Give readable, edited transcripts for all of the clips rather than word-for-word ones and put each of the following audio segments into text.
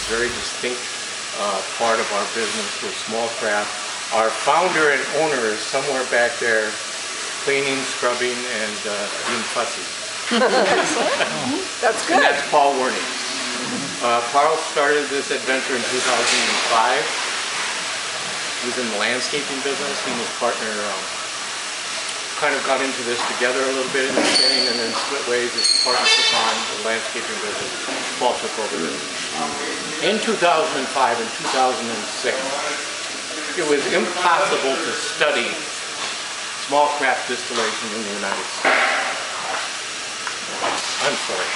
very distinct part of our business with small craft. Our founder and owner is somewhere back there cleaning, scrubbing, and being fussy. That's good. And that's Paul Werning. Carl started this adventure in 2005. He was in the landscaping business. He and his partner kind of got into this together a little bit in the beginning and then split ways. His partner took on the landscaping business. Paul took over this. In 2005 and 2006, it was impossible to study small craft distillation in the United States. I'm sorry.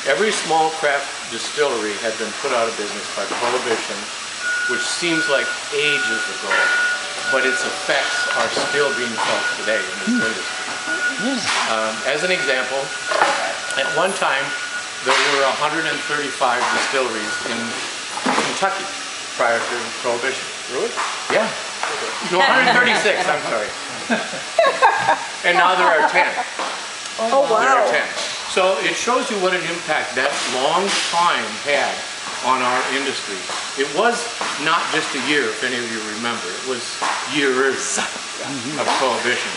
Every small craft distillery had been put out of business by Prohibition, which seems like ages ago, but its effects are still being felt today in this industry. As an example, at one time there were 135 distilleries in Kentucky prior to Prohibition. Really? Yeah. No, 136, I'm sorry. And now there are 10. Oh, wow. There are 10. So it shows you what an impact that long time had on our industry. It was not just a year, if any of you remember. It was years of Prohibition.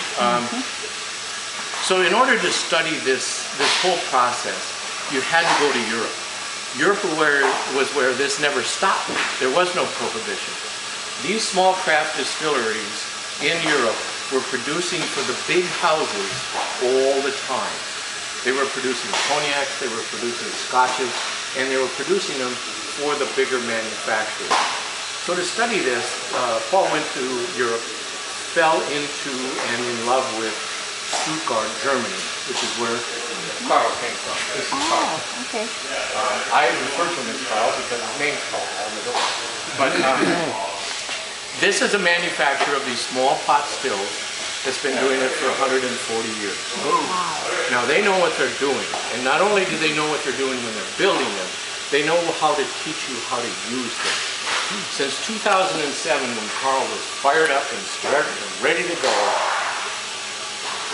So in order to study this whole process, you had to go to Europe. Europe was where this never stopped. There was no Prohibition. These small craft distilleries in Europe were producing for the big houses all the time. They were producing cognacs, they were producing scotches, and they were producing them for the bigger manufacturers. So to study this, Paul went to Europe, fell into and in love with Stuttgart, Germany, which is where Carl came from. This is Carl. Okay. I refer to him as Carl because his name's Carl on the door. But this is a manufacturer of these small pot stills that's been doing it for 140 years. Now they know what they're doing, and not only do they know what they're doing when they're building them, they know how to teach you how to use them. Since 2007, when Carl was fired up and started and ready to go,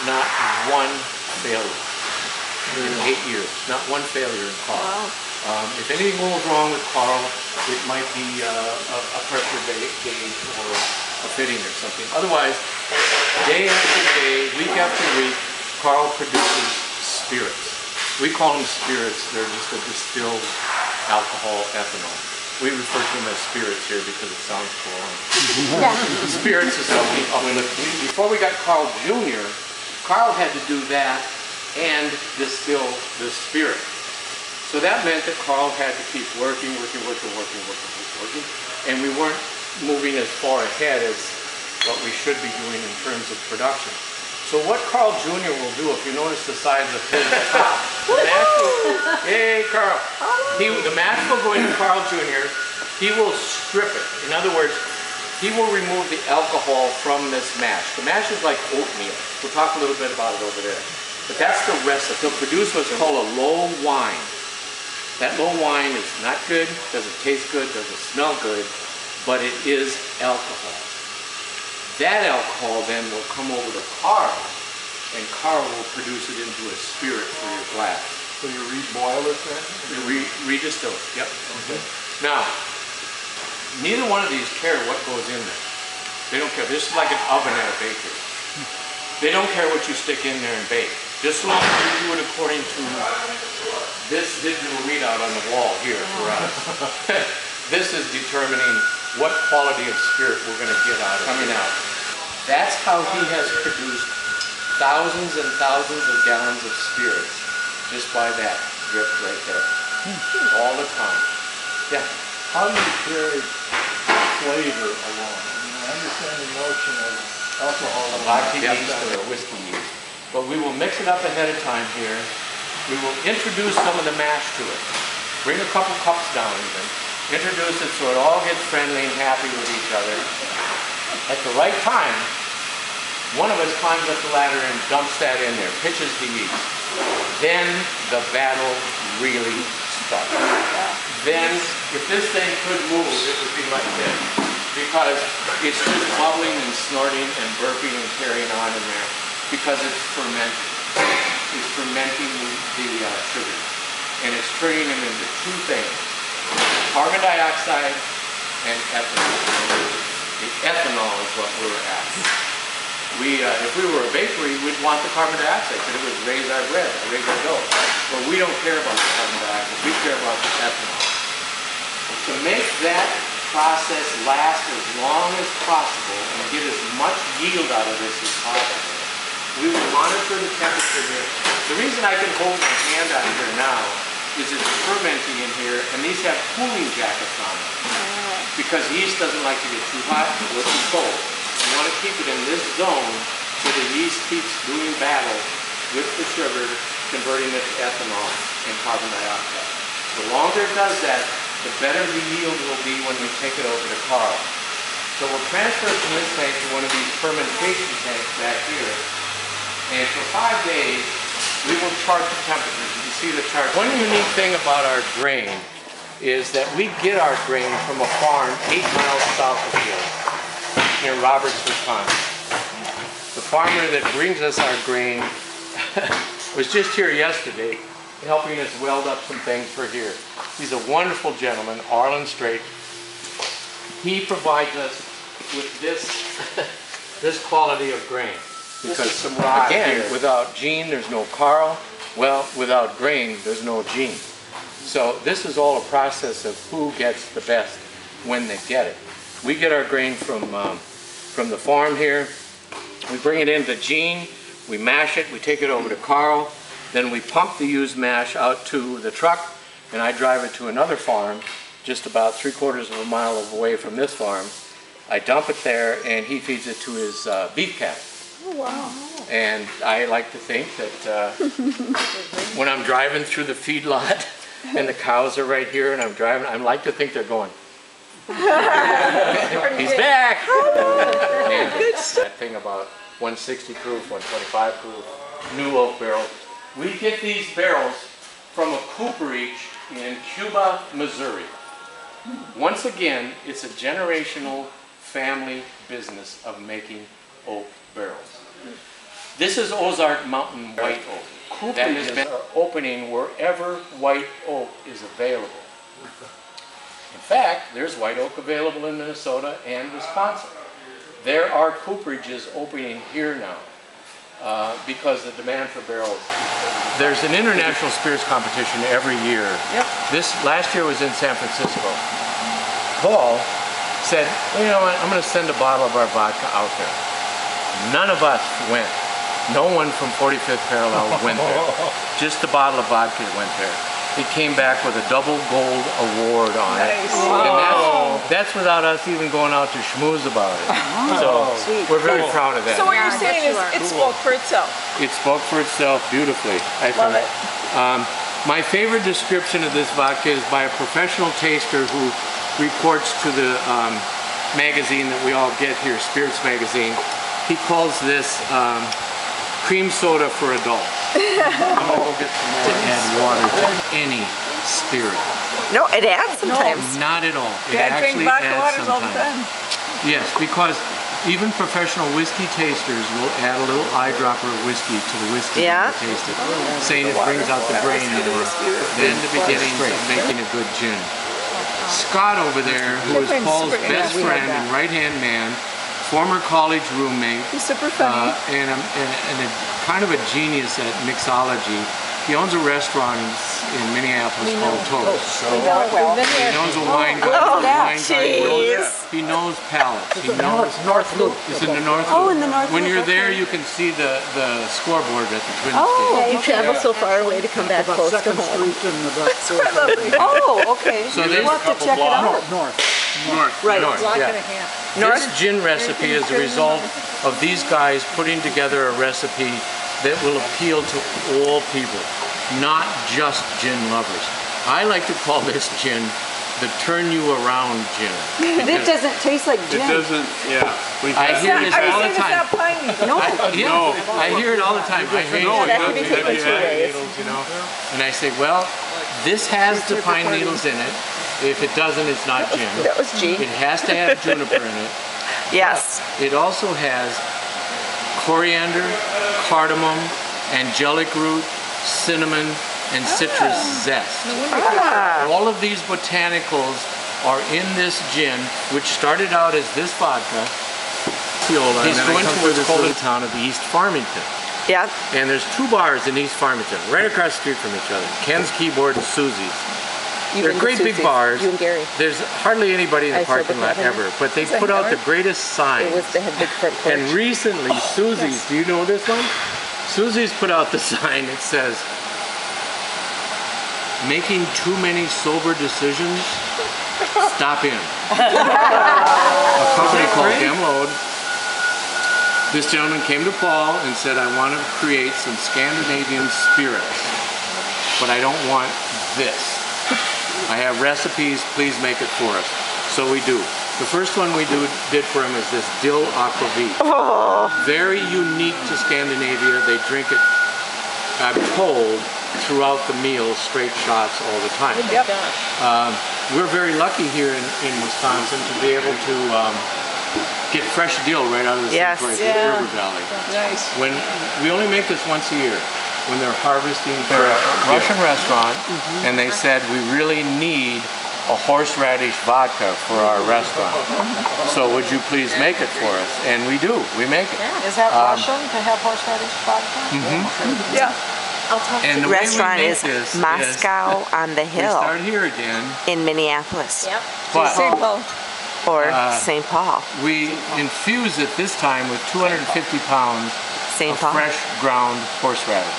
not one failure in 8 years. Not one failure in Carl. Wow. If anything goes wrong with Carl, it might be a pressure gauge or a fitting or something. Otherwise, day after day, week after week, Carl produces spirits. We call them spirits. They're just a distilled alcohol ethanol. We refer to them as spirits here because it sounds cool. Yeah. Spirits is something uplifting. Before we got Carl Jr., Carl had to do that and distill the spirit. So that meant that Carl had to keep working, and we weren't moving as far ahead as what we should be doing in terms of production. So what Carl Jr. will do, if you notice the size of his top, hey Carl, the mash will go into Carl Jr., he will strip it. In other words, he will remove the alcohol from this mash. The mash is like oatmeal. We'll talk a little bit about it over there. But that's the recipe. He'll produce what's called a low wine. That low wine is not good, doesn't taste good, doesn't smell good, but it is alcohol. That alcohol then will come over to Carl, and Carl will produce it into a spirit for your glass. So you reboil it then? You redistill it, yep. Okay. Now, neither one of these care what goes in there. They don't care. This is like an oven at a bakery. They don't care what you stick in there and bake. Just so long as you do it according to this digital readout on the wall here for us. This is determining what quality of spirit we're going to get out coming out. That's how he has produced thousands and thousands of gallons of spirits just by that drip right there. All the time. Yeah. How do you carry flavor along? I understand the notion of alcohol. A vodka yeast or a whiskey yeast. But we will mix it up ahead of time here. We will introduce some of the mash to it. Bring a couple cups down even. Introduce it so it all gets friendly and happy with each other. At the right time, one of us climbs up the ladder and dumps that in there, pitches the yeast. Then the battle really starts. Then, if this thing could move, it would be like this. Because it's just bubbling and snorting and burping and carrying on in there. Because it's fermenting. It's fermenting the sugar. And it's turning them into two things. carbon dioxide and ethanol. The ethanol is what we're after. If we were a bakery, we'd want the carbon dioxide because it would raise our bread, raise our dough. But we don't care about the carbon dioxide, we care about the ethanol. To make that process last as long as possible and get as much yield out of this as possible, we will monitor the temperature here. The reason I can hold my hand on here now is it's fermenting in here, and these have cooling jackets on them. Because yeast doesn't like to get too hot or too cold. You want to keep it in this zone so the yeast keeps doing battle with the sugar, converting it to ethanol and carbon dioxide. The longer it does that, the better the yield will be when we take it over to Carl. So we'll transfer it from this tank to one of these fermentation tanks back here. And for 5 days, we will chart the temperatures. You can see the chart. One unique thing about our grain is that we get our grain from a farm 8 miles south of here, near Roberts, Wisconsin. The farmer that brings us our grain was just here yesterday, helping us weld up some things for here. He's a wonderful gentleman, Arlen Strait. He provides us with this quality of grain. Because again, without Gene, there's no Carl. Well, without grain, there's no Gene. So this is all a process of who gets the best when they get it. We get our grain from the farm here. We bring it into Gene. We mash it. We take it over to Carl. Then we pump the used mash out to the truck, and I drive it to another farm, just about 3/4 of a mile away from this farm. I dump it there, and he feeds it to his beef cattle. Oh, wow. And I like to think that when I'm driving through the feedlot and the cows are right here and I'm driving, I like to think they're going, he's back! And that thing about 160 proof, 125 proof, new oak barrel. We get these barrels from a cooperage in Cuba, Missouri. Once again, it's a generational family business of making oak barrels. This is Ozark Mountain white oak. That has been opening wherever white oak is available. In fact, there's white oak available in Minnesota and Wisconsin. There are cooperages opening here now because the demand for barrels. There's an international spirits competition every year. Yep. Last year was in San Francisco. Paul said, well, you know what, I'm going to send a bottle of our vodka out there. None of us went. No one from 45th Parallel went there. Just the bottle of vodka went there. It came back with a double gold award on it. Wow. And that's without us even going out to schmooze about it. So we're very proud of that. So what you're saying is it spoke for itself. It spoke for itself beautifully. Love it. My favorite description of this vodka is by a professional taster who reports to the magazine that we all get here, Spirits Magazine. He calls this cream soda for adults. I'm gonna go get some more to add water to any spirit. No, it adds sometimes. No, not at all. It Dad actually drink vodka adds waters all the sometimes. time. Yes, because even professional whiskey tasters will add a little eyedropper of whiskey to the whiskey when they taste it, saying it brings out the brain more than the beginning of making a good gin. Scott over there, who is Paul's best friend and right-hand man, former college roommate, He's super funny. and a kind of a genius at mixology. He owns a restaurant in Minneapolis called Toast. We know it well. He knows a wine guy. He knows palates. He knows North Loop. It's in the North Loop. Oh, in the North When Loop, you're there, okay. you can see the scoreboard at the Twin Oh, Station. you travel so far away to come back About close to 2nd home. Street and about Oh, okay. So there's We'll have to check it out. north. Right. North, yeah. This gin recipe is a result of these guys putting together a recipe that will appeal to all people, not just gin lovers. I like to call this gin the turn you around gin. It doesn't taste like gin. It doesn't, yeah. I hear this all the time. No. I hear it all the time. I hate No, it That could be doesn't. taken two ways. needles, you know. And I say, well, this has the pine needles in it. If it doesn't, it's not gin. That was G. It has to have juniper in it. Yes. It also has coriander, cardamom, angelic root, cinnamon, and citrus zest. All of these botanicals are in this gin, which started out as this vodka. He's going to what's called the town of East Farmington. Yeah. And there's 2 bars in East Farmington, right across the street from each other. Ken's Keyboard and Susie's. They're great big bars. You and Gary. There's hardly anybody in the parking lot ever, but they put out the greatest signs. They had big front porch. And recently, Susie's, do you know this one? Susie's put out the sign that says, making too many sober decisions, stop in. A company called Gemlode. This gentleman came to Paul and said, I want to create some Scandinavian spirits, but I don't want this. I have recipes, please make it for us. So we do. The first one we did for him is this dill aquavit. Oh. Very unique to Scandinavia. They drink it, I'm told, throughout the meal, straight shots all the time. Yep. We're very lucky here in Wisconsin to be able to get fresh dill right out of the River Valley. Nice. When we only make this once a year, when they're harvesting. They're a Russian restaurant, and they said we really need a horseradish vodka for our restaurant. So would you please make it for us? And we do. We make it. Is that Russian to have horseradish vodka? Yeah. And the restaurant way we is make this Moscow on the we Hill start here again. in Minneapolis. Yep. But St. Paul. Or St. Paul. we infuse it this time with 250 pounds St. of Paul. fresh ground horseradish.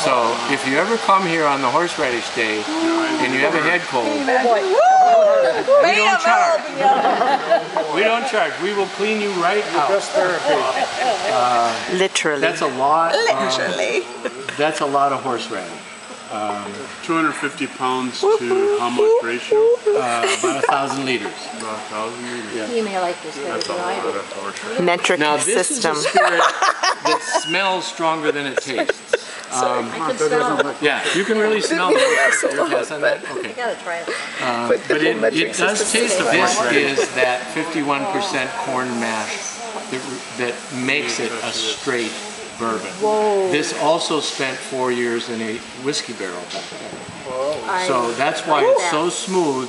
So if you ever come here on the horseradish day and you have a head cold, we don't charge. We don't charge. We will clean you right out. Literally. That's a lot. Literally. That's a lot of horseradish. 250 pounds to how much ratio? About 1,000 liters. About 1,000 liters. You may like this better That's a than I lot do. of horseradish. metric Now this system. is a spirit that smells stronger than it tastes. I can smell it. Yeah, you can really smell it. Yes, on that? Okay. You gotta try it. But it does taste of this is that 51% corn mash that makes it a straight bourbon. Whoa. This also spent 4 years in a whiskey barrel back then. So that's why it's so smooth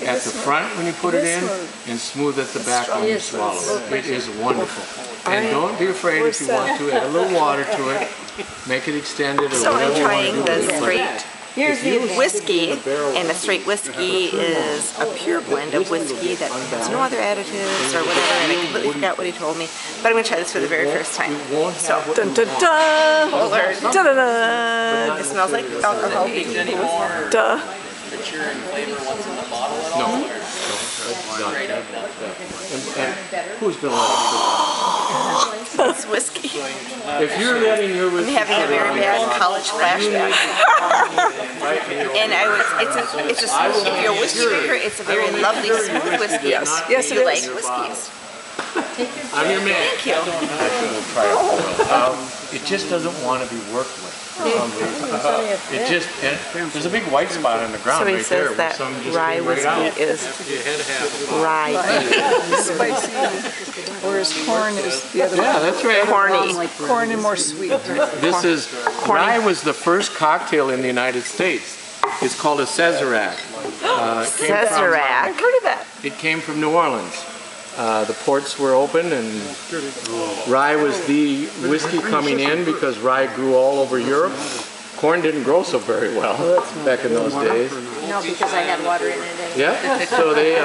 at the front when you put it in and smooth at the back when you swallow it. It is wonderful. And don't be afraid if you want to add a little water to it, make it extended or So whatever I'm you want trying to do. the straight whiskey, and a straight whiskey is a pure blend of whiskey that has no other additives or whatever, and I completely forgot what he told me. But I'm going to try this for the very first time. So, Dun dun dun. hold on. Dun dun dun. It smells like alcohol. Duh. No. And who's going to let It's whiskey. it? If you're letting your I'm whiskey having a very bad college flashback. And it's just, if you're a whiskey drinker, it's a very lovely, smooth whiskey. Yes, If it you is. like whiskeys. I'm your man. Thank you. It just doesn't want to be worked with. It just, there's a big white spot on the ground So he right there. says that some just rye came right out. whiskey is You had half a rye. Spicy. Whereas corn is the other Yeah, that's right. Corny. one. Corn and more sweet. This is, rye was the first cocktail in the United States. It's called a Sazerac. Sazerac. I've heard of that. It came from New Orleans. The ports were open and rye was the whiskey coming in because rye grew all over Europe. Corn didn't grow so very well back in those days. No, because I had water in it. Yeah, so they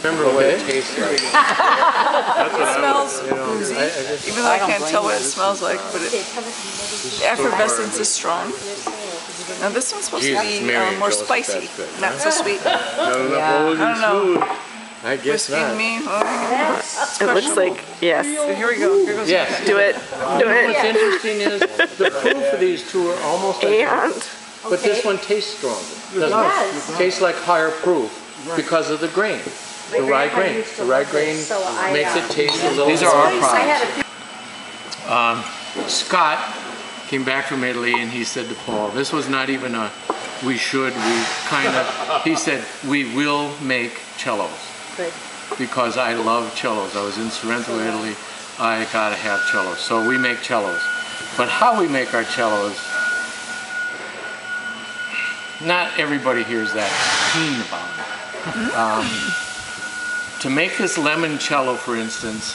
remember what it tastes like. It smells boozy. Even though I can't tell what it smells like, but the effervescence is strong. Now this one's supposed to Jesus, be Mary, more Joseph, spicy, that's good. not so sweet. Not enough old I don't and know. smooth. I guess Whiskey and not. me. It looks like, yes. So here we go. Here goes. Yes. Do it. Do What's it. interesting is the proof of these two are almost identical, And but this one tastes stronger. Doesn't it? Tastes like higher proof because of the grain, the rye grain. The rye grain makes it taste a little. These are our products. Scott came back from Italy and he said to Paul, "This was not even a we should. We kind of." He said, "We will make cellos." Good. Because I love cellos. I was in Sorrento, Italy. I gotta have cellos. So we make cellos. But how we make our cellos not everybody here is that keen about it. To make this limoncello, for instance,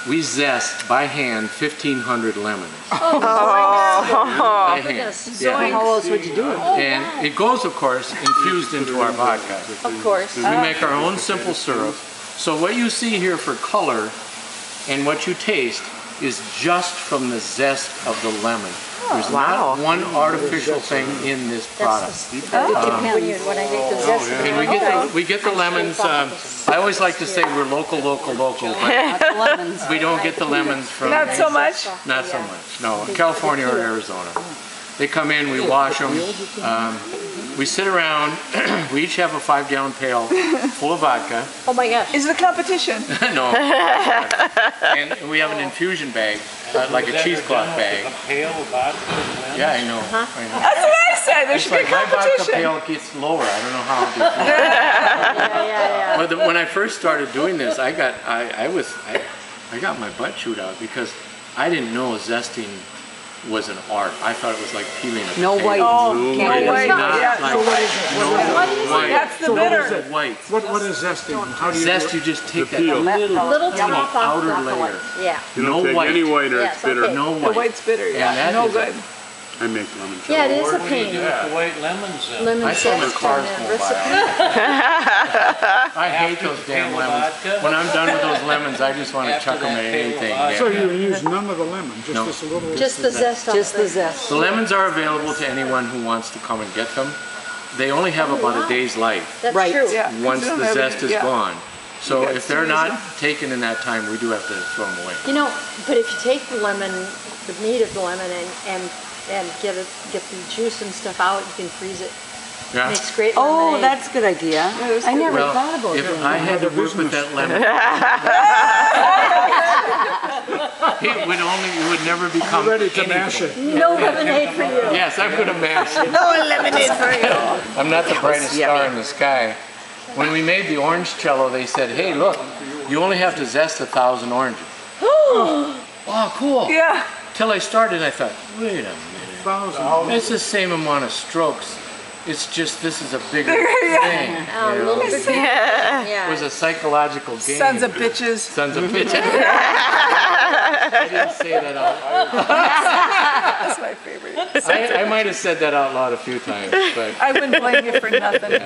we zest by hand 1,500 lemons. Oh, By hand. So how else would you do it? And it goes, of course, infused into our vodka. Of course. We make our own simple syrup. So what you see here for color and what you taste is just from the zest of the lemon. There's not one artificial thing in this product. When I make the zest. And we get the lemons. I always like to say we're local, but we don't get the lemons from. Not so much? Not so much. No, California or Arizona. They come in, we wash them. We sit around. We each have a 5-gallon pail full of vodka. Oh my gosh. Is it a competition? No. And we have an infusion bag, like a cheesecloth bag. A pail of vodka? Yeah, I know. That's what I said. There should be a My vodka competition. pail gets lower. I don't know how it gets lower. Yeah. But when I first started doing this, I got my butt chewed out because I didn't know zesting was an art. I thought it was like peeling a potato. Oh, no white. Yeah. Like, So what is it? no white. That's the bitter. White. What is zesting? How do you Zest, you just take that peel. Little tiny top off outer the layer. Yeah. You No don't take white. any white or Yes, it's bitter. okay. No The white. white's bitter, And yeah. that No is good. I make limoncello. Yeah, it is a pain. the white lemons in? Lemon I throw them in zest cars and full the by. recipe. I hate those damn lemons. When I'm done with those lemons, I just want to chuck them at anything. So you use none of the lemon, just No. this little... Just the zest on Just the zest. The lemons are available to anyone who wants to come and get them. They only have about a day's life That's Right. true. Yeah. once You don't the have zest any- is yeah. gone. So got if they're series not taken in that time, we do have to throw them away. You know, but if you take the lemon, the meat of the lemon, and get the juice and stuff out, you can freeze it. Yeah. Makes great Oh, lemonade. that's a good idea. I never Well, thought about if that. I had to work with that lemon, it would never become Ready to anything. mash it. No lemonade for you. Yes, I'm gonna mash it. No lemonade for you. I'm not the brightest star in the sky. When we made the Orangecello, they said, "Hey, look, you only have to zest 1,000 oranges." Wow, cool. Yeah. Till I started, I thought, wait a minute. It's the same amount of strokes. It's just this is a bigger thing. A little bit. It Yeah. was a psychological game. Sons of bitches. Sons of bitches. I didn't say that out loud. That's my favorite. I might have said that out loud a few times, but I wouldn't blame you for nothing.